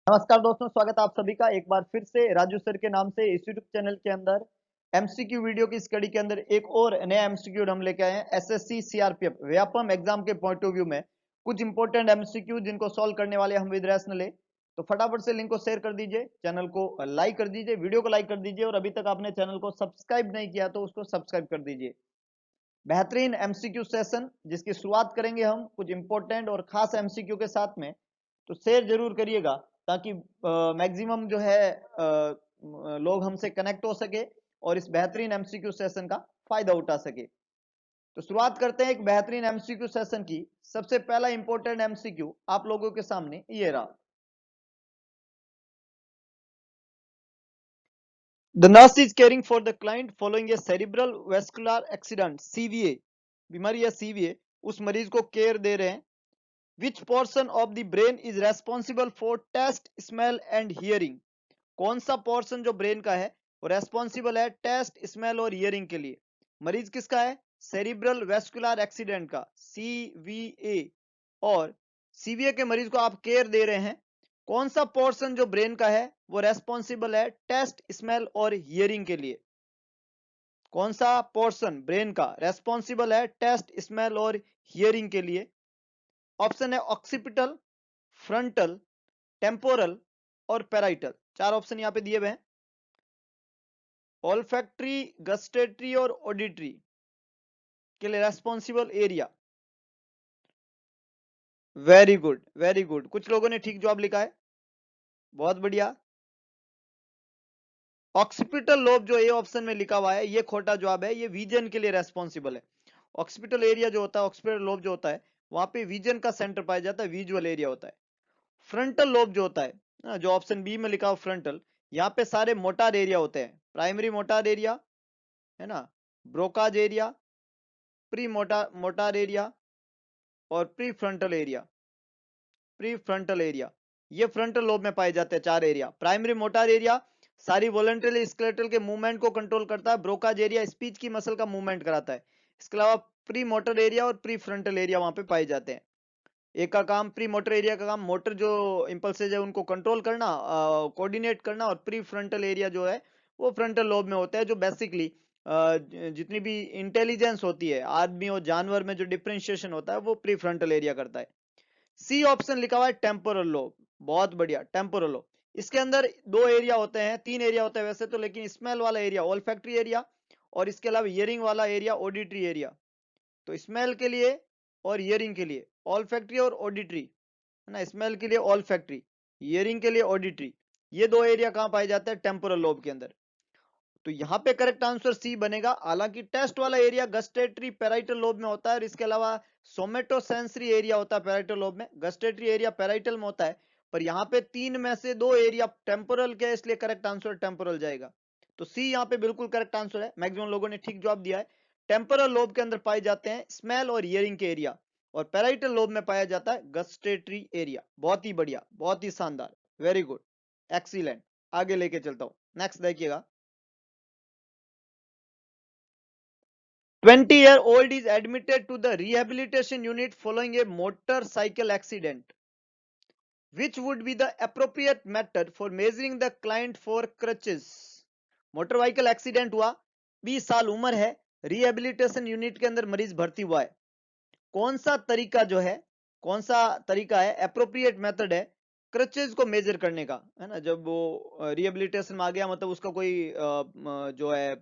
नमस्कार दोस्तों, स्वागत है आप सभी का एक बार फिर से राजू सर के नाम से इस यूट्यूब चैनल के अंदर एमसीक्यू वीडियो की स्टडी के अंदर एक और नया एमसीक्यू हम लेके आए हैं। एसएससी सीआरपीएफ व्यापम एग्जाम के पॉइंट ऑफ व्यू में कुछ इंपॉर्टेंट एमसीक्यू जिनको सॉल्व करने वाले हम विद रैशनल है। तो फटाफट से लिंक को शेयर कर दीजिए, चैनल को लाइक कर दीजिए, वीडियो को लाइक कर दीजिए और अभी तक आपने चैनल को सब्सक्राइब नहीं किया तो उसको सब्सक्राइब कर दीजिए। बेहतरीन एमसीक्यू सेशन जिसकी शुरुआत करेंगे हम कुछ इंपॉर्टेंट और खास एमसीक्यू के साथ में, तो शेयर जरूर करिएगा ताकि मैक्सिमम जो है लोग हमसे कनेक्ट हो सके और इस बेहतरीन एमसीक्यू सेशन का फायदा उठा सके। तो शुरुआत करते हैं एक बेहतरीन एमसीक्यू सेशन की। सबसे पहला इंपॉर्टेंट एमसीक्यू आप लोगों के सामने ये रहा। The nurse is caring for the client following a cerebral vascular accident CVA, बीमारी या CVA, उस मरीज को केयर दे रहे हैं। Which portion of the brain is responsible for taste, smell and hearing? कौन सा पोर्शन जो ब्रेन का है वो रेस्पॉन्सिबल है टेस्ट, स्मेल और हियरिंग के लिए? मरीज किसका है? सेरिब्रल वेस्कुलर एक्सीडेंट का, सीवीए। और सीवीए के मरीज को आप केयर दे रहे हैं। कौन सा पोर्शन जो ब्रेन का है वो रेस्पॉन्सिबल है टेस्ट, स्मेल और हियरिंग के लिए? कौन सा पोर्शन ब्रेन का रेस्पॉन्सिबल है टेस्ट, स्मेल और हियरिंग के लिए? ऑप्शन है ऑक्सीपिटल, फ्रंटल, टेम्पोरल और पेराइटल। चार ऑप्शन यहाँ पे दिए हुए हैं। ऑल्फैक्टरी, गस्टेटरी और ऑडिटरी के लिए responsible area. Very good, very good, कुछ लोगों ने ठीक जवाब लिखा है, बहुत बढ़िया। ऑक्सीपिटल लोब जो ए ऑप्शन में लिखा हुआ है ये खोटा जवाब है, ये विजन के लिए रेस्पॉन्सिबल है। ऑक्सीपिटल एरिया जो होता है, ऑक्सीपिटल लोब जो होता है वहां पे विजन का सेंटर पाया जाता है, विजुअल एरिया होता है। फ्रंटल लोब जो होता है जो ऑप्शन बी में लिखा हुआ फ्रंटल, यहाँ पे सारे मोटार एरिया होते हैं। प्राइमरी मोटार एरिया है ना, Broca's area, pre motor area और pre frontal area. Pre frontal area ये फ्रंटल लोब में पाए जाते हैं चार एरिया। प्राइमरी मोटार एरिया सारी वॉलंटरी स्केलेटल के मूवमेंट को कंट्रोल करता है। ब्रोकाज एरिया स्पीच की मसल का मूवमेंट कराता है। इसके अलावा प्री मोटर एरिया और प्री फ्रंटल एरिया वहां पे पाए जाते हैं। एक का काम, प्री मोटर एरिया का काम मोटर जो इंपल्सेज है उनको कंट्रोल करना, कोऑर्डिनेट करना, और प्री फ्रंटल एरिया जो है वो फ्रंटल लोब में होता है जो बेसिकली जितनी भी इंटेलिजेंस होती है आदमी और जानवर में जो डिफरेंशिएशन होता है वो प्री फ्रंटल एरिया करता है। सी ऑप्शन लिखा हुआ है टेम्पोरल लोब, बहुत बढ़िया, टेम्पोरल लोब। इसके अंदर दो एरिया होते हैं, तीन एरिया होते हैं वैसे तो, लेकिन स्मेल वाला एरिया ओल्फैक्टरी एरिया और इसके अलावा हियरिंग वाला एरिया ऑडिटरी एरिया। तो स्मेल के लिए और हियरिंग के लिए ओल्फैक्टरी और ऑडिटरी है ना, स्मेल के लिए ओल्फैक्टरी, हियरिंग के लिए ऑडिटरी। ये दो एरिया कहां पाए जाते हैं? टेम्पोरल लोब के अंदर। तो यहाँ पे करेक्ट आंसर सी बनेगा। हालांकि टेस्ट वाला एरिया गस्टेटरी पैराइटल लोब में होता है और इसके अलावा सोमेटोसेंसरी एरिया होता है पैराइटल लोब में, गस्टेटरी एरिया पैराइटल में होता है। पर यहाँ पे तीन में से दो एरिया टेम्पोरल के, इसलिए करेक्ट आंसर टेम्पोरल जाएगा। तो सी यहाँ पे बिल्कुल करेक्ट आंसर है। मैक्सिमम लोगों ने ठीक जवाब दिया है। टेम्पोरल लोब के अंदर पाए जाते हैं स्मेल और हियरिंग के एरिया, और पैराइटल लोब में पाया जाता है गस्टेटरी एरिया। बहुत ही बढ़िया, बहुत ही शानदार, वेरी गुड, एक्सीलेंट। आगे लेके चलता हूँ, नेक्स्ट देखिएगा। 20-year-old is admitted to the rehabilitation unit following a motorcycle accident. Which would be the appropriate method for measuring the client for crutches? Motor vehicle accident हुआ, 20 साल उम्र है, रिहेबिलिटेशन यूनिट के अंदर मरीज भर्ती हुआ है। कौन सा तरीका जो है, कौन सा तरीका है, एप्रोप्रिएट मेथड है क्रचेज को मेजर करने का, है ना? जब वो रिहेबिलिटेशन में आ गया, मतलब उसका कोई जो है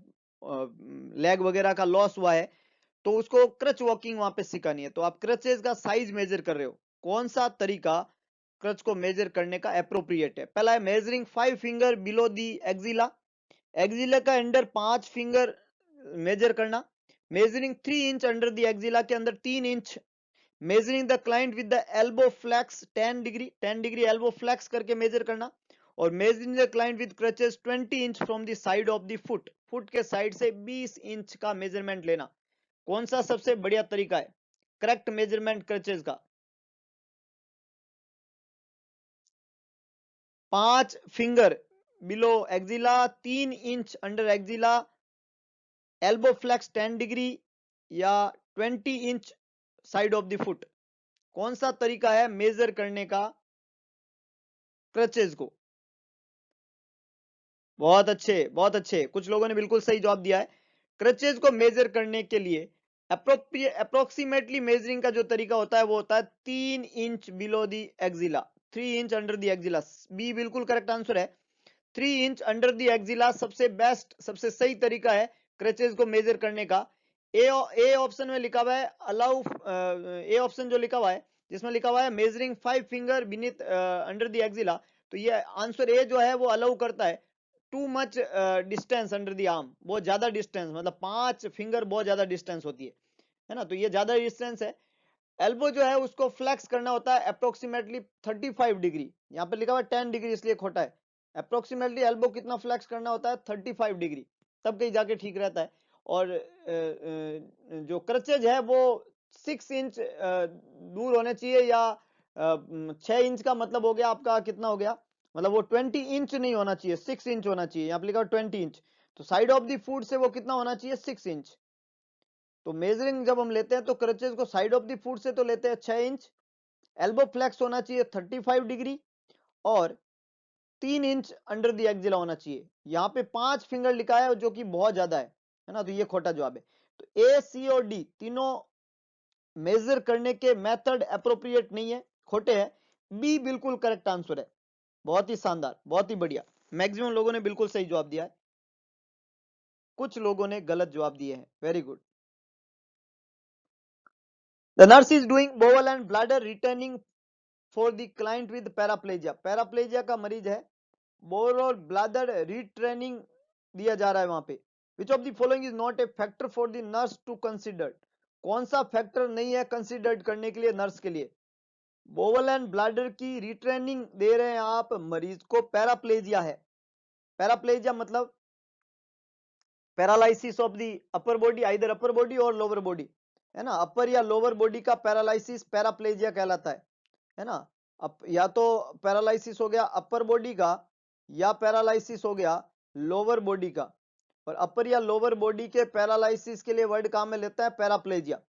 लेग वगैरह का लॉस हुआ है, तो उसको क्रच वॉकिंग वहां पे सिखानी है। तो आप क्रचेज का साइज मेजर कर रहे हो, कौन सा तरीका क्रच को मेजर करने का एप्रोप्रिएट है? पहला है measuring 5 finger below the axilla, axilla का अंडर 5 फिंगर मेजर करना। Measuring 3 inch under the axilla के अंदर 3 inch. Measuring the client with the elbow flex 10 degree, 10 degree elbow flex करके मेजर करना। और measuring the client with crutches 20 inch from the side of the foot, foot के side से 20 inch का measurement लेना। कौन सा सबसे बढ़िया तरीका है करेक्ट मेजरमेंट क्रचेस का? 5 finger below axilla, 3 inch under axilla, elbow flex 10 degree, या 20 inch side of the foot. कौन सा तरीका है मेजर करने का क्रचेज को। बहुत अच्छे, बहुत अच्छे, कुछ लोगों ने बिल्कुल सही जवाब दिया है। क्रचेज को मेजर करने के लिए अप्रोक्सीमेटली मेजरिंग का जो तरीका होता है वो होता है 3 inch below the axilla, 3 inch under the axilla. B बिल्कुल करेक्ट आंसर है। 3 इंच अंडर दी एक्जिला सबसे बेस्ट, सबसे सही तरीका है क्रचेज को मेजर करने का। ए ऑप्शन में लिखा हुआ है अलाउ, ए ऑप्शन जो लिखा हुआ है जिसमें लिखा हुआ है measuring 5 finger beneath under the axilla, तो ये आंसर ए जो है वो अलाउ करता है too much distance under the arm, बहुत ज्यादा डिस्टेंस, मतलब 5 फिंगर बहुत ज्यादा डिस्टेंस होती है ना, तो ये ज्यादा डिस्टेंस है। एल्बो जो है उसको फ्लेक्स करना होता है अप्रोक्सीमेटली 35 डिग्री, यहाँ पे लिखा हुआ है 10 डिग्री इसलिए खोटा है। अप्रोक्सीमेटली एल्बो कितना फ्लेक्स करना होता है 35 डिग्री, तब कहीं जाके ठीक रहता है। और जो क्रचेज है वो 6 इंच दूर होने चाहिए, या 6 इंच का मतलब हो गया आपका कितना हो गया, मतलब वो 20 इंच नहीं होना चाहिए, 6 इंच होना चाहिए, यहाँ पे लिखा 20 इंच, तो साइड ऑफ द फुट से वो कितना होना चाहिए 6 इंच। तो मेजरिंग जब हम लेते हैं तो क्रचेज को साइड ऑफ द फुट से तो लेते हैं 6 इंच, एल्बो फ्लेक्स होना चाहिए 35 डिग्री, और 3 इंच अंडर द एक्जिला होना चाहिए। यहाँ पे 5 फिंगर लिखा है जो कि बहुत ज्यादा है ना, तो ये खोटा जवाब है। तो ए सी और डी तीनों मेजर करने के मेथड अप्रोप्रिएट नहीं है, खोटे हैं। बी बिल्कुल करेक्ट आंसर है। बहुत ही शानदार, बहुत ही बढ़िया, मैक्सिमम लोगों ने बिल्कुल सही जवाब दिया है, कुछ लोगों ने गलत जवाब दिए हैं। Very good. The nurse is doing bowel and bladder returning for the client with paraplegia, paraplegia का मरीज है, बोवल और ब्लैडर रिट्रेनिंग दिया जा रहा है वहां पे। Which of the following is not a factor for the nurse to consider, कौन सा फैक्टर नहीं है कंसिडर्ड करने के लिए नर्स के लिए। बोवल एंड ब्लैडर की रिट्रेनिंग दे रहे हैं आप, मरीज को पैराप्लेजिया है। पैराप्लेजिया मतलब paralysis of the upper body, either upper body और लोअर बॉडी, है ना, अपर या लोअर बॉडी का पैरालिसिस पैराप्लेजिया कहलाता है ना। या तो पैरालिसिस हो गया अपर बॉडी का, या पैरालिसिस हो गया लोअर बॉडी का, और अपर या लोअर बॉडी के पैरालिसिस के लिए वर्ड काम में लेता है पैराप्लेजिया।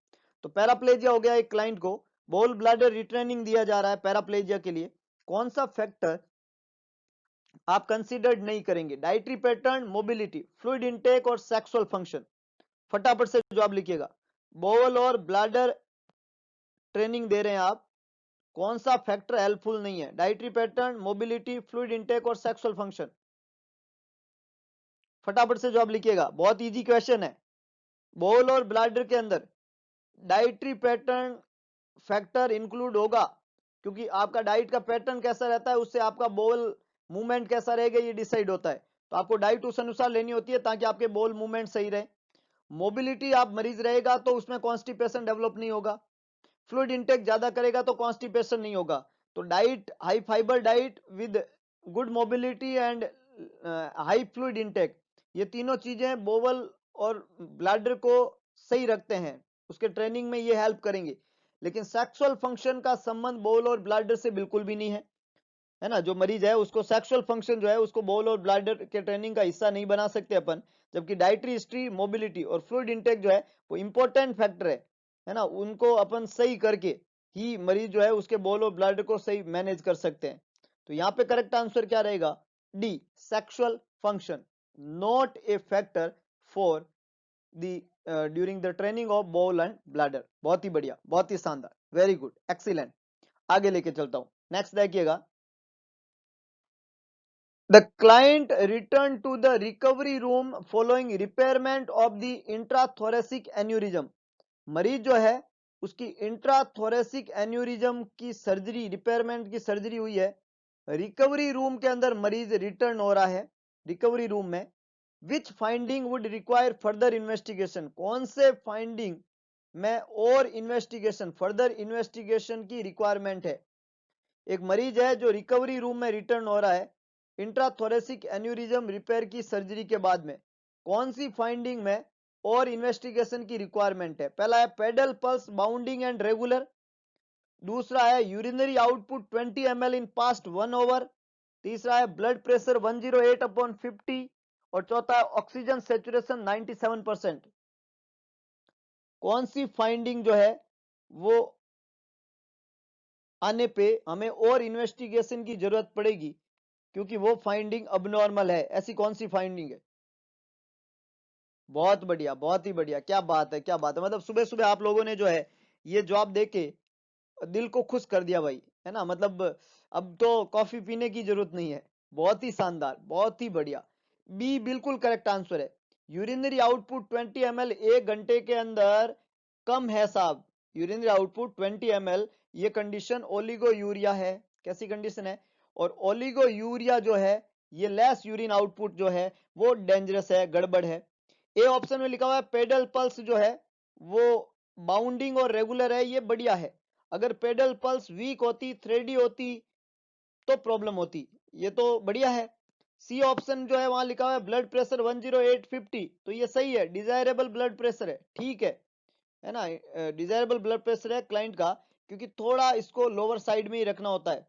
तो पैराप्लेजिया हो गया एक क्लाइंट को, बोल ब्लैडर रिट्रेनिंग दिया जा रहा है पैराप्लेजिया के लिए, कौन सा फैक्टर आप कंसीडर्ड नहीं करेंगे। Dietary pattern, mobility, fluid intake और सेक्सुअल फंक्शन। फटाफट से जवाब लिखिएगा। बोवल और ब्लैडर ट्रेनिंग दे रहे हैं आप, कौन सा फैक्टर हेल्पफुल नहीं है। Dietary pattern, mobility, fluid intake और सेक्सुअल फंक्शन। फटाफट से जवाब लिखिएगा, बहुत इजी क्वेश्चन है। बोवल और ब्लैडर के अंदर डाइटरी पैटर्न फैक्टर इंक्लूड होगा, क्योंकि आपका डाइट का पैटर्न कैसा रहता है उससे आपका बोल मूवमेंट कैसा रहेगा ये डिसाइड होता है, तो आपको डाइट उस अनुसार लेनी होती है ताकि आपके बोल मूवमेंट सही रहे। मोबिलिटी, आप मरीज रहेगा तो उसमें कॉन्स्टिपेशन डेवलप नहीं होगा। फ्लूइड इंटेक ज्यादा करेगा तो कॉन्स्टिपेशन नहीं होगा। तो diet, high fibre diet with good mobility and high fluid intake, ये तीनों चीजें बोवल और ब्लैडर को सही रखते हैं, उसके ट्रेनिंग में ये हेल्प करेंगे। लेकिन सेक्सुअल फंक्शन का संबंध बोवल और ब्लैडर से बिल्कुल भी नहीं है ना। जो मरीज है उसको सेक्सुअल फंक्शन जो है उसको बोवल और ब्लैडर के ट्रेनिंग का हिस्सा नहीं बना सकते अपन, जबकि डाइटरी हिस्ट्री, मोबिलिटी और फ्लूइड इंटेक जो है वो इंपॉर्टेंट फैक्टर है ना, उनको अपन सही करके ही मरीज जो है उसके बोल और ब्लड को सही मैनेज कर सकते हैं। तो यहाँ पे करेक्ट आंसर क्या रहेगा, D, sexual function not a factor for the during the training of बोल एंड ब्लैडर। बहुत ही बढ़िया, बहुत ही शानदार, वेरी गुड, एक्सीलेंट। आगे लेके चलता हूं, नेक्स्ट देखिएगा। The client returned to the recovery room following repairment of the intrathoracic aneurysm. मरीज जो है उसकी इंट्राथोरेसिक एन्यूरिज्म की सर्जरी, रिपेयरमेंट की सर्जरी हुई है, रिकवरी रूम के अंदर मरीज रिटर्न हो रहा है रिकवरी रूम में। Which finding would require further investigation, कौन से फाइंडिंग में और इन्वेस्टिगेशन, फर्दर इन्वेस्टिगेशन की रिक्वायरमेंट है। एक मरीज है जो रिकवरी रूम में रिटर्न हो रहा है इंट्राथोरेसिक एन्यूरिज्म रिपेयर की सर्जरी के बाद में, कौन सी फाइंडिंग में और इन्वेस्टिगेशन की रिक्वायरमेंट है। पहला है pedal pulse bounding and regular, दूसरा है urinary output 20 ml in past 1 hour, तीसरा है ब्लड प्रेशर 108/50, और चौथा है ऑक्सीजन सेचुरेशन 97%। कौन सी फाइंडिंग जो है वो आने पे हमें और इन्वेस्टिगेशन की जरूरत पड़ेगी, क्योंकि वो फाइंडिंग अबनॉर्मल है। ऐसी कौन सी फाइंडिंग है? बहुत बढ़िया, बहुत ही बढ़िया, क्या बात है, क्या बात है। मतलब सुबह सुबह आप लोगों ने जो है ये जवाब देके दिल को खुश कर दिया भाई, है ना। मतलब अब तो कॉफी पीने की जरूरत नहीं है। बहुत ही शानदार, बहुत ही बढ़िया। बी बिल्कुल करेक्ट आंसर है। यूरिनरी आउटपुट 20 ml 1 घंटे के अंदर कम है साहब। यूरिनरी आउटपुट 20 ml, ये कंडीशन ओलिगो यूरिया है। कैसी कंडीशन है? और ओलिगो यूरिया जो है, ये लेस यूरिन आउटपुट जो है वो डेंजरस है, गड़बड़ है। ए ऑप्शन में लिखा हुआ है पेडल पल्स जो है वो बाउंडिंग और रेगुलर है, ये बढ़िया है। अगर पेडल पल्स वीक होती, थ्रेडी होती, तो प्रॉब्लम होती। ये तो बढ़िया है। सी ऑप्शन जो है वहां लिखा हुआ है ब्लड प्रेशर 108/50, तो ये सही है, डिजायरेबल ब्लड प्रेशर है, ठीक है ना। डिजायरेबल ब्लड प्रेशर है क्लाइंट का, क्योंकि थोड़ा इसको लोअर साइड में ही रखना होता है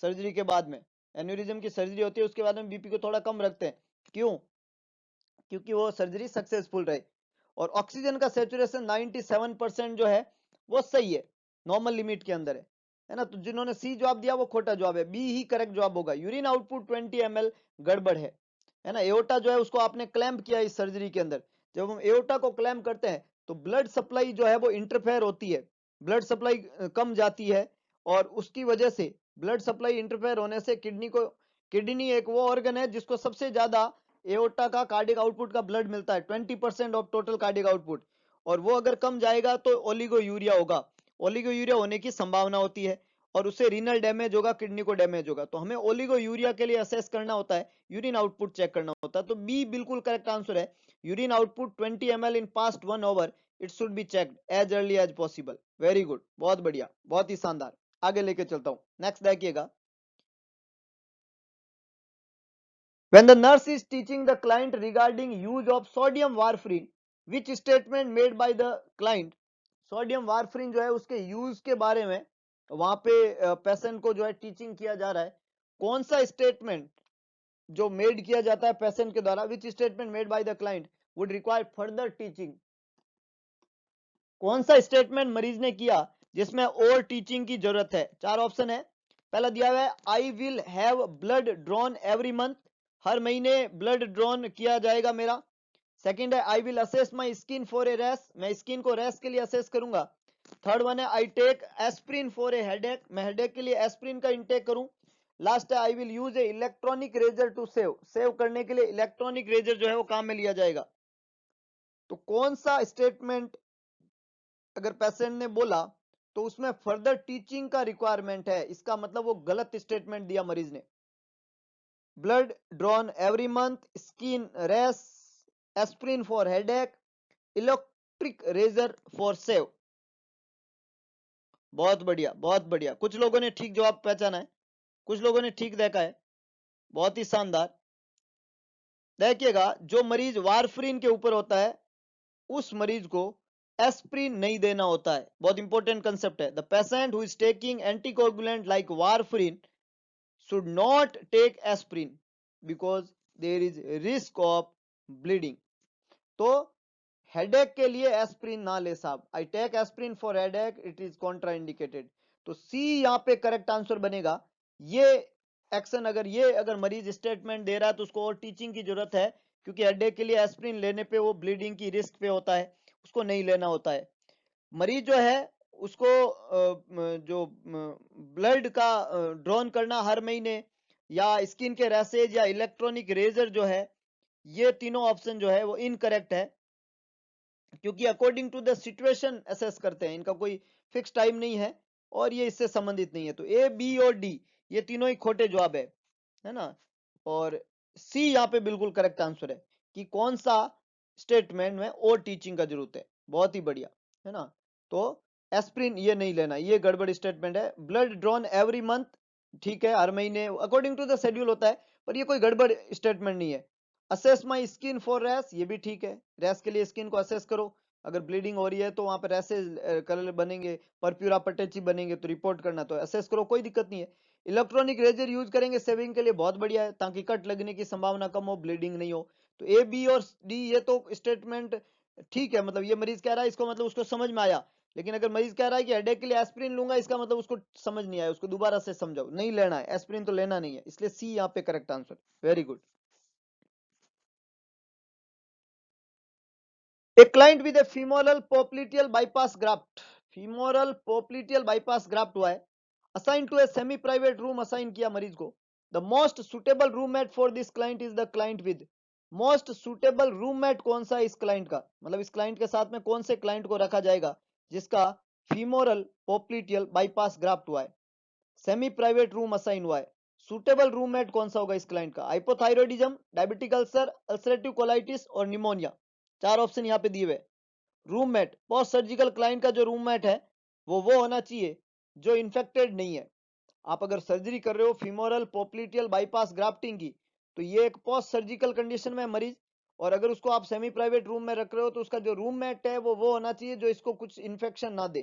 सर्जरी के बाद में। एन्यूरिज्म की सर्जरी होती है, उसके बाद में बीपी को थोड़ा कम रखते हैं। क्यों? क्योंकि वो सर्जरी सक्सेसफुल रहे। और ऑक्सीजन का सेचुरेशन 97% जो है वो सही है, नॉर्मल लिमिट के अंदर है ना। तो जिन्होंने सी जवाब दिया वो खोटा जवाब है, बी ही करेक्ट जवाब होगा। यूरिन आउटपुट 20 ml गड़बड़ है ना। एओर्टा जो है उसको आपने क्लैम्प किया इस सर्जरी के अंदर। जब हम एओर्टा को क्लैम्प करते हैं तो ब्लड सप्लाई जो है वो इंटरफेयर होती है, ब्लड सप्लाई कम जाती है, और उसकी वजह से ब्लड सप्लाई इंटरफेयर होने से किडनी एक वो ऑर्गन है जिसको सबसे ज्यादा एओर्टा का कार्डियक आउटपुट का ब्लड मिलता है, 20% ऑफ टोटल कार्डियक आउटपुट। और वो अगर कम जाएगा तो ओलिगो यूरिया होगा, ओलिगो यूरिया होने की संभावना होती है, और उससे रीनल डैमेज होगा, किडनी को डैमेज होगा। तो हमें ओलिगो यूरिया के लिए असेस करना होता है, यूरिन आउटपुट चेक करना होता है। तो बी बिल्कुल करेक्ट आंसर है। Urine output 20 ml in past 1 hour, it should be checked as early as possible. Very good, बहुत बढ़िया, बहुत ही शानदार। आगे लेके चलता हूं, नेक्स्ट देखिएगा। When the nurse is teaching the client regarding use of sodium warfarin, which statement made by the client? Sodium warfarin जो है उसके यूज के बारे में वहां पे पेशेंट को जो है टीचिंग किया जा रहा है। कौन सा स्टेटमेंट जो मेड किया जाता है पेशेंट के द्वारा, which statement made by the client would require further teaching? कौन सा स्टेटमेंट मरीज ने किया जिसमें और टीचिंग की जरूरत है? चार ऑप्शन है। पहला दिया हुआ है I will have blood drawn every month, हर महीने ब्लड ड्रॉन किया जाएगा मेरा। सेकंड है I will assess my skin for a rash, मैं स्किन को रैश के लिए असेस करूंगा। थर्ड वन है I take aspirin for a headache, मैं हेडेक के लिए एस्प्रिन का इंटेक करूं। लास्ट है I will use a electronic razor to shave, shave करने के लिए इलेक्ट्रॉनिक रेजर जो है वो काम में लिया जाएगा। तो कौन सा स्टेटमेंट अगर पेशेंट ने बोला तो उसमें फर्दर टीचिंग का रिक्वायरमेंट है, इसका मतलब वो गलत स्टेटमेंट दिया मरीज ने। Blood drawn every month, skin rash, aspirin for headache, electric razor for shave. बहुत बढ़िया, बहुत बढ़िया। कुछ लोगों ने ठीक जवाब पहचाना है, कुछ लोगों ने ठीक देखा है, बहुत ही शानदार। देखिएगा, जो मरीज वारफरीन के ऊपर होता है उस मरीज को एस्प्रिन नहीं देना होता है। बहुत इंपॉर्टेंट कंसेप्ट है। The patient who is taking anticoagulant like warfarin should not take aspirin because there is risk of bleeding। तो हेडेक के लिए एस्प्रिन ना ले साहब। I take aspirin for headache, it is contraindicated. तो सी यहाँ पे करेक्ट आंसर बनेगा। ये एक्शन अगर मरीज स्टेटमेंट दे रहा है तो उसको और टीचिंग की जरूरत है, क्योंकि हेडेक के लिए एस्प्रिन लेने पे वो ब्लीडिंग की रिस्क पे होता है, उसको नहीं लेना होता है। मरीज जो है उसको जो ब्लड का ड्रॉन करना हर महीने, या स्किन के रैसेज, या इलेक्ट्रॉनिक रेजर जो है, ये तीनों ऑप्शन जो है वो इनकरेक्ट है, क्योंकि according to the situation assess करते हैं, इनका कोई फिक्स टाइम नहीं है और ये इससे संबंधित नहीं है। तो ए, बी और डी ये तीनों ही खोटे जवाब है ना। और सी यहाँ पे बिल्कुल करेक्ट आंसर है कि कौन सा स्टेटमेंट में और टीचिंग का जरूरत है। बहुत ही बढ़िया, है ना। तो एस्प्रिन ये नहीं लेना, ये गड़बड़ स्टेटमेंट है। ब्लड ड्रॉन एवरी मंथ, ठीक है, हर महीने अकॉर्डिंग टू द शेड्यूल होता है, पर ये कोई गड़बड़ स्टेटमेंट नहीं है। Assess my skin for rash, ये भी ठीक है, रैश के लिए स्किन को असेस करो। अगर ब्लीडिंग हो रही है तो वहां पर रैसेज कलर बनेंगे, परप्यूरा पटेची बनेंगे, तो रिपोर्ट करना, तो असेस करो, कोई दिक्कत नहीं है। इलेक्ट्रॉनिक रेजर यूज करेंगे सेविंग के लिए, बहुत बढ़िया है, ताकि कट लगने की संभावना कम हो, ब्लीडिंग नहीं हो। तो ए, बी और डी ये तो स्टेटमेंट ठीक है, मतलब ये मरीज कह रहा है इसको, मतलब उसको समझ में आया। लेकिन अगर मरीज कह रहा है कि हेडेक के लिए एस्पिरिन लूंगा, इसका मतलब उसको समझ नहीं आया, उसको दोबारा से समझाओ, नहीं लेना है एस्पिरिन, तो लेना नहीं है, इसलिए सी यहाँ पे correct answer. Very good. A client with a femoral popliteal bypass graft, femoral popliteal bypass graft हुआ है, assigned to a semi private room, assign किया मरीज को। The most suitable roommate for this client is the client with, most suitable roommate कौन सा है इस client का, मतलब इस client के साथ में कौन से client को रखा जाएगा जिसका femoral popliteal bypass graft हुआ है, सेमी प्राइवेट रूम असाइन हुआ है। सुटेबल रूममेट कौन सा होगा इस क्लाइंट का, hypothyroidism, diabetic ulcer, ulcerative colitis और निमोनिया, चार ऑप्शन यहाँ पे दिए हुए। रूममेट पोस्ट सर्जिकल क्लाइंट का जो रूममेट है वो होना चाहिए जो इन्फेक्टेड नहीं है। आप अगर सर्जरी कर रहे हो फीमोरल पोप्लिटियल बाईपास ग्राफ्टिंग की, तो ये एक पोस्ट सर्जिकल कंडीशन में मरीज, और अगर उसको आप सेमी प्राइवेट रूम में रख रहे हो तो उसका जो रूममेट है वो होना चाहिए जो इसको कुछ इन्फेक्शन ना दे।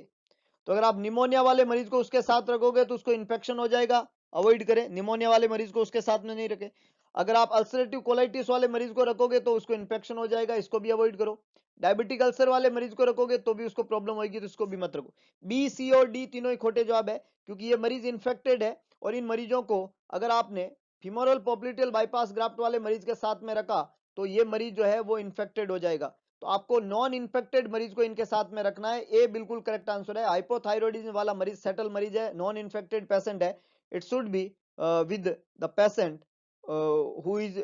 तो अगर आप निमोनिया वाले मरीज को उसके साथ रखोगे तो उसको इन्फेक्शन हो जाएगा, अवॉइड करें, निमोनिया वाले मरीज को उसके साथ में नहीं रखें। अगर आप अल्सरेटिव कोलाइटिस वाले मरीज को रखोगे तो उसको इन्फेक्शन हो जाएगा, इसको भी अवॉइड करो। डायबिटिक अल्सर वाले मरीज को रखोगे तो भी उसको प्रॉब्लम होगी, तो इसको भी मत रखो। बी, सी और डी तीनों ही खोटे जवाब है, क्योंकि ये मरीज इन्फेक्टेड है, और इन मरीजों को अगर आपने फीमोरल पोप्लिटियल बाईपास ग्राफ्ट वाले मरीज के साथ में रखा तो ये मरीज जो है वो इन्फेक्टेड हो जाएगा। तो आपको नॉन इन्फेक्टेड मरीज को इनके साथ में रखना है, ए बिल्कुल करेक्ट आंसर है। हाइपोथायरॉयडिज्म वाला मरीज सेटल मरीज है, नॉन इन्फेक्टेड पेशेंट है, it should be with the patient who is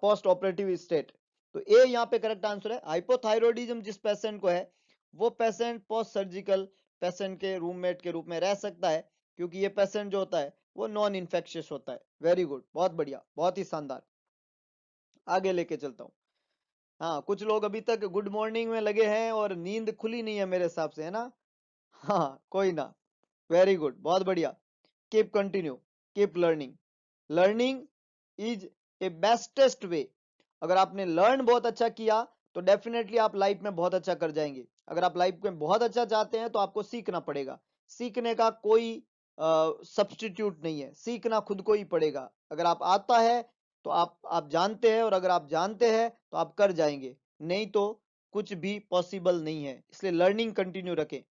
post operative state. तो ए यहाँ पे करेक्ट आंसर है। हाइपोथायरॉयडिज्म जिस पेशेंट को है वो पेशेंट पोस्ट सर्जिकल पेशेंट के रूममेट के रूप में रह सकता है, क्योंकि ये पेशेंट जो होता है वो नॉन इन्फेक्शियस होता है। वेरी गुड, बहुत बढ़िया, बहुत ही शानदार। आगे लेके चलता हूँ। हाँ, कुछ लोग अभी तक गुड मॉर्निंग में लगे हैं और नींद खुली नहीं है मेरे हिसाब से, है ना? हाँ, कोई ना, वेरी गुड, बहुत बढ़िया। Keep continue, keep learning, learning is a bestest way. अगर आपने लर्न बहुत अच्छा किया तो डेफिनेटली आप लाइफ में बहुत अच्छा कर जाएंगे। अगर आप लाइफ में बहुत अच्छा चाहते हैं तो आपको सीखना पड़ेगा, सीखने का कोई सब्स्टिट्यूट नहीं है, सीखना खुद को ही पड़ेगा। अगर आप आता है तो आप जानते हैं, और अगर आप जानते हैं तो आप कर जाएंगे, नहीं तो कुछ भी पॉसिबल नहीं है, इसलिए लर्निंग कंटिन्यू रखें।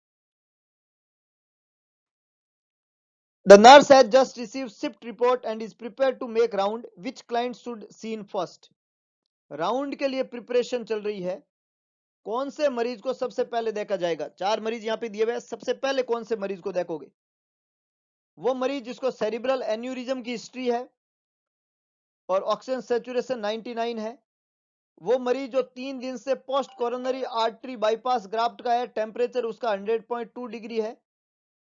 The nurse has just received shift report and is prepared to make round. Which client should seen first? Round के लिए प्रिपरेशन चल रही है, कौन से मरीज को सबसे पहले देखा जाएगा? चार मरीज यहाँ पे दिए हुए हैं, सबसे पहले कौन से मरीज को देखोगे? वो मरीज जिसको सेरिब्रल एन्यूरिज्म की हिस्ट्री है और ऑक्सीजन सैचुरेशन 99 है, वो मरीज जो 3 दिन से post coronary artery bypass graft का है, टेम्परेचर उसका 100.2 डिग्री है,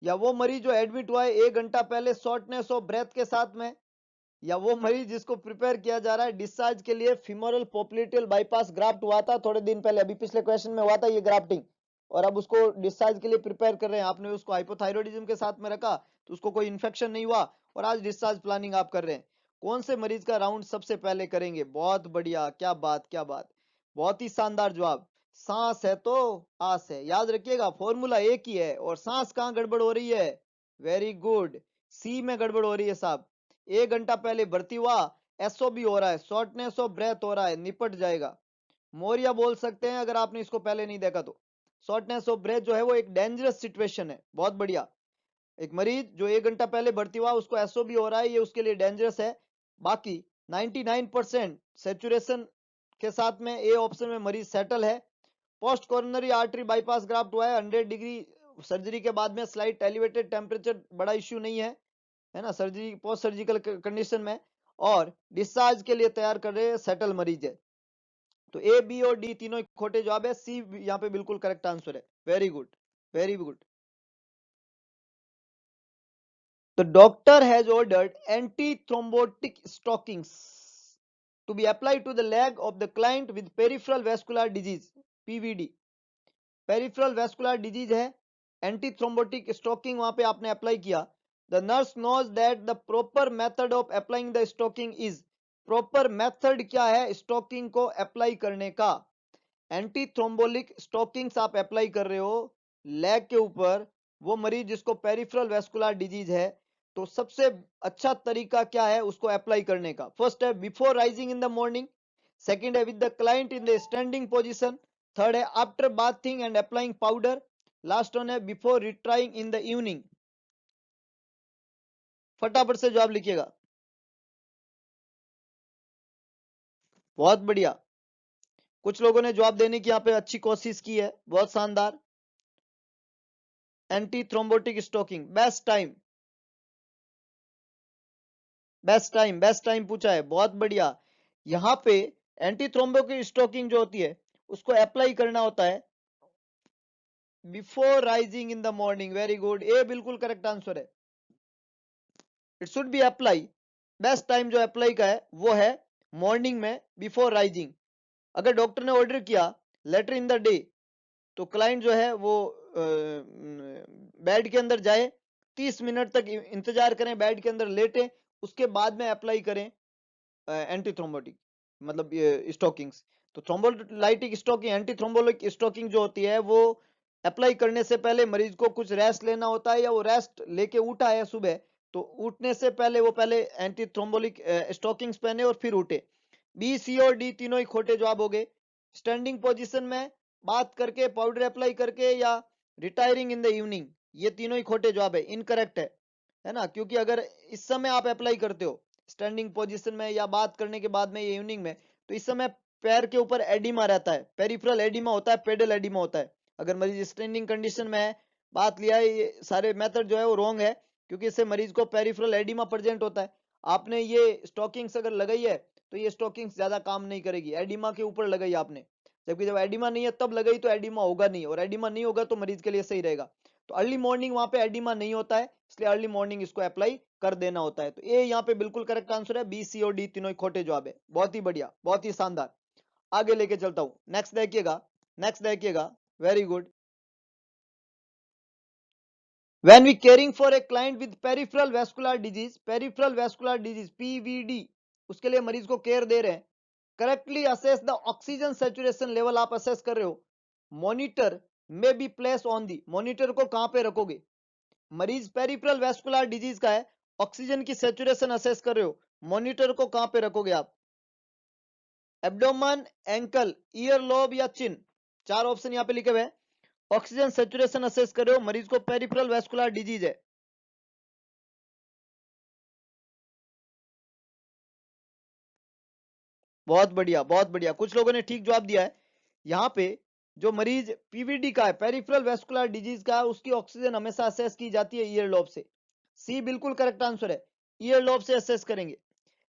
या वो मरीज जो एडमिट हुआ है 1 घंटा पहले शॉर्टनेस ऑफ ब्रेथ के साथ में, या वो मरीज जिसको प्रिपेयर किया जा रहा है डिस्चार्ज के लिए फीमोरल पोप्लिटियल बाईपास ग्राफ्ट हुआ था थोड़े दिन पहले, अभी पिछले क्वेश्चन में हुआ था ये ग्राफ्टिंग, और अब उसको डिस्चार्ज के लिए प्रिपेयर कर रहे हैं। आपने उसको हाइपोथायरॉयडिज्म के साथ में रखा तो उसको कोई इन्फेक्शन नहीं हुआ, और आज डिस्चार्ज प्लानिंग आप कर रहे हैं। कौन से मरीज का राउंड सबसे पहले करेंगे? बहुत बढ़िया, क्या बात, क्या बात, बहुत ही शानदार जवाब। सांस है तो आस है, याद रखिएगा, फॉर्मूला एक ही है, और सांस कहाँ गड़बड़ हो रही है? वेरी गुड, सी में गड़बड़ हो रही है साहब। 1 घंटा पहले भर्ती हुआ, एसओबी हो रहा है, शॉर्टनेस ऑफ ब्रेथ हो रहा है, निपट जाएगा। मोरिया बोल सकते हैं अगर आपने इसको पहले नहीं देखा तो। शॉर्टनेस ऑफ ब्रेथ जो है वो एक डेंजरस सिचुएशन है, बहुत बढ़िया। एक मरीज जो 1 घंटा पहले भर्ती हुआ उसको एसओबी हो रहा है, ये उसके लिए डेंजरस है। बाकी 99% सेचुरेशन के साथ में ए ऑप्शन में मरीज सेटल है। Post coronary artery bypass graft हुआ है 100 डिग्री सर्जरी के बाद में, स्लाइट एलिवेटेड टेम्परेचर बड़ा इश्यू नहीं है ना, सर्जरी पोस्ट सर्जिकल कंडीशन में, और डिस्चार्ज के लिए तैयार कर रहे हैं, सेटल मरीज है। तो ए, बी और डी तीनों खोटे जवाब है, सी यहाँ पे बिल्कुल करेक्ट आंसर है। Very good, very good. The doctor has ordered anti-thrombotic stockings to be applied to the leg of the client with peripheral vascular disease, PVD. Peripheral vascular disease है, एंटी थ्रोम्बोटिक स्टॉकिंग वहां पे आपने apply किया। The nurse knows that the proper method of applying the stocking is, proper method क्या है stocking को apply करने का? एंटी थ्रोम्बोलिक स्टॉकिंग्स आप अप्लाई कर रहे हो लेग के ऊपर, वो मरीज जिसको पेरिफेरल वेस्कुलर डिजीज है, तो सबसे अच्छा तरीका क्या है उसको अप्लाई करने का? फर्स्ट है before rising in the morning, second है with the client in the standing position, third है after bathing and applying powder, last one है before retiring in the evening. फटाफट से जवाब लिखिएगा। बहुत बढ़िया, कुछ लोगों ने जवाब देने की यहाँ पे अच्छी कोशिश की है, बहुत शानदार। Anti thrombotic stocking, best time, best time पूछा है, बहुत बढ़िया। यहाँ पे एंटी थ्रोम्बोटिक स्टोकिंग जो होती है उसको अप्लाई करना होता है before rising in the morning. Very good, ए बिल्कुल करेक्ट आंसर है। It should be apply, best time जो अप्लाई का है वो है मॉर्निंग में बिफोर राइजिंग। अगर डॉक्टर ने ऑर्डर किया लेटर इन द डे तो क्लाइंट जो है वो बेड के अंदर जाए, 30 मिनट तक इंतजार करें, बेड के अंदर लेटे, उसके बाद में अप्लाई करें एंटी थ्रोम्बोटिक, मतलब स्टोकिंग्स। तो थ्रोम्बोलाइटिक स्टोकिंग, एंटी थ्रोम्बोलिक स्टोकिंग जो होती है वो अप्लाई करने से पहले मरीज को कुछ रेस्ट लेना होता है, या वो रेस्ट लेके उठा है सुबह तो उठने से पहले वो पहले एंटी थ्रोम्बोलिक स्टोकिंग्स पहने और फिर उठे। बी, सी और डी तीनों ही खोटे जवाब हो गए। स्टैंडिंग पोजीशन में, बात करके, पाउडर अप्लाई करके, या रिटायरिंग इन द इवनिंग, ये तीनों ही खोटे जवाब है, इनकरेक्ट है ना। क्योंकि अगर इस समय आप अप्लाई करते हो स्टैंडिंग पोजीशन में या बात करने के बाद में या इवनिंग में, तो इस समय पैर के ऊपर एडिमा रहता है, पेरिफेरल एडिमा होता है, पेडल एडिमा होता है। अगर मरीज स्टैंडिंग कंडीशन में है, बात लिया है, ये सारे मेथड जो है वो रॉन्ग है, क्योंकि इससे मरीज को पेरिफेरल एडिमा प्रेजेंट होता है। आपने ये स्टॉकिंग्स अगर लगाई है तो ये स्टॉकिंग्स ज्यादा काम नहीं करेगी, एडिमा के ऊपर लगाई आपने, जबकि जब एडिमा नहीं है तब लगाई तो एडिमा होगा नहीं, और एडिमा नहीं होगा तो मरीज के लिए सही रहेगा। तो अर्ली मॉर्निंग वहां पे एडिमा नहीं होता है, इसलिए अर्ली मॉर्निंग इसको अप्लाई कर देना होता है। तो ए यहाँ पे बिल्कुल करेक्ट आंसर है, बी, सी और डी तीनों ही खोटे जवाब है। बहुत ही बढ़िया, बहुत ही शानदार। आगे लेके चलता हूं, नेक्स्ट देखिएगा, नेक्स्ट देखिएगा। Very good. When we caring for a client with peripheral vascular disease, peripheral vascular disease PVD, उसके लिए मरीज को केयर दे रहे हैं, correctly assess the oxygen saturation level आप असेस कर रहे हो, मॉनिटर में B place on the, monitor को कहां पे रखोगे? मरीज पेरिफेरल वैस्कुलर डिजीज का है, ऑक्सीजन की सेचुरेशन असेस कर रहे हो, मॉनिटर को कहां पे रखोगे आप? एब्डोमन, एंकल, ईयर लोब या चिन, चार ऑप्शन यहां पे लिखे हुए हैं। ऑक्सीजन सेचुरेशन असेस कर रहे हो, मरीज को पेरिफेरल वैस्कुलर डिजीज है। बहुत बढ़िया, बहुत बढ़िया, कुछ लोगों ने ठीक जवाब दिया है। यहाँ पे जो मरीज पीवीडी का है, पेरिफेरल वैस्कुलर डिजीज का है, उसकी ऑक्सीजन हमेशा असेस की जाती है ईयर लोब से। सी बिल्कुल करेक्ट आंसर है, ईयर लोब से असेस करेंगे।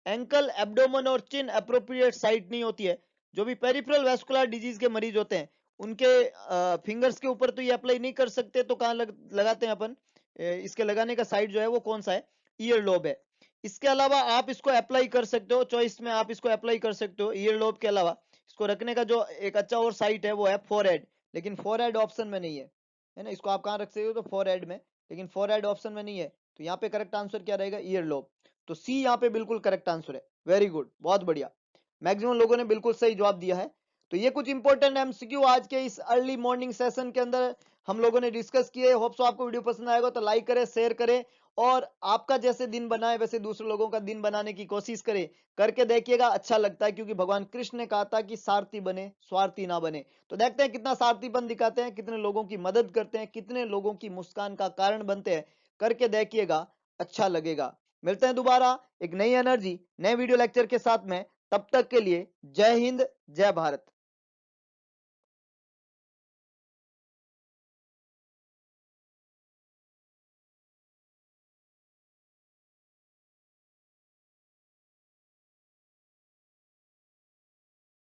एंकल, एब्डोमन और चिन अप्रोप्रिएट साइट नहीं होती है। जो भी पेरिफेरल वैस्कुलर डिजीज के मरीज होते हैं उनके फिंगर्स के ऊपर तो ये अप्लाई नहीं कर सकते, तो कहाँ लगाते हैं अपन? इसके लगाने का साइड जो है वो कौन सा है? ईयर लोब है। इसके अलावा आप इसको अप्लाई कर सकते हो, चॉइस में आप इसको अप्लाई कर सकते हो ईयर लोब के अलावा। इसको रखने का जो एक अच्छा और साइट है वो है फोरहेड, लेकिन फोरहेड ऑप्शन में नहीं है ना। इसको आप कहाँ रख सकते हो? तो फोरहेड में, लेकिन फोरहेड ऑप्शन में नहीं है। तो यहाँ पे करेक्ट आंसर क्या रहेगा? Ear lobe. तो सी यहाँ पे बिल्कुल करेक्ट आंसर है। वेरी गुड, बहुत बढ़िया, मैक्सिमम लोगों ने बिल्कुल सही जवाब दिया है। तो ये कुछ इंपॉर्टेंट एमसीक्यू आज के इस अर्ली मॉर्निंग सेशन के अंदर हम लोगों ने डिस्कस किए। होप सो आपको वीडियो पसंद आएगा, तो लाइक करें, शेयर करें, और आपका जैसे दिन बनाए वैसे दूसरे लोगों का दिन बनाने की कोशिश करें। करके देखिएगा, अच्छा लगता है, क्योंकि भगवान कृष्ण ने कहा था कि सारथी बने, स्वार्थी ना बने। तो देखते हैं कितना सारथीपन दिखाते हैं, कितने लोगों की मदद करते हैं, कितने लोगों की मुस्कान का कारण बनते हैं। करके देखिएगा, अच्छा लगेगा। मिलते हैं दोबारा एक नई एनर्जी, नए वीडियो लेक्चर के साथ में। तब तक के लिए जय हिंद, जय भारत।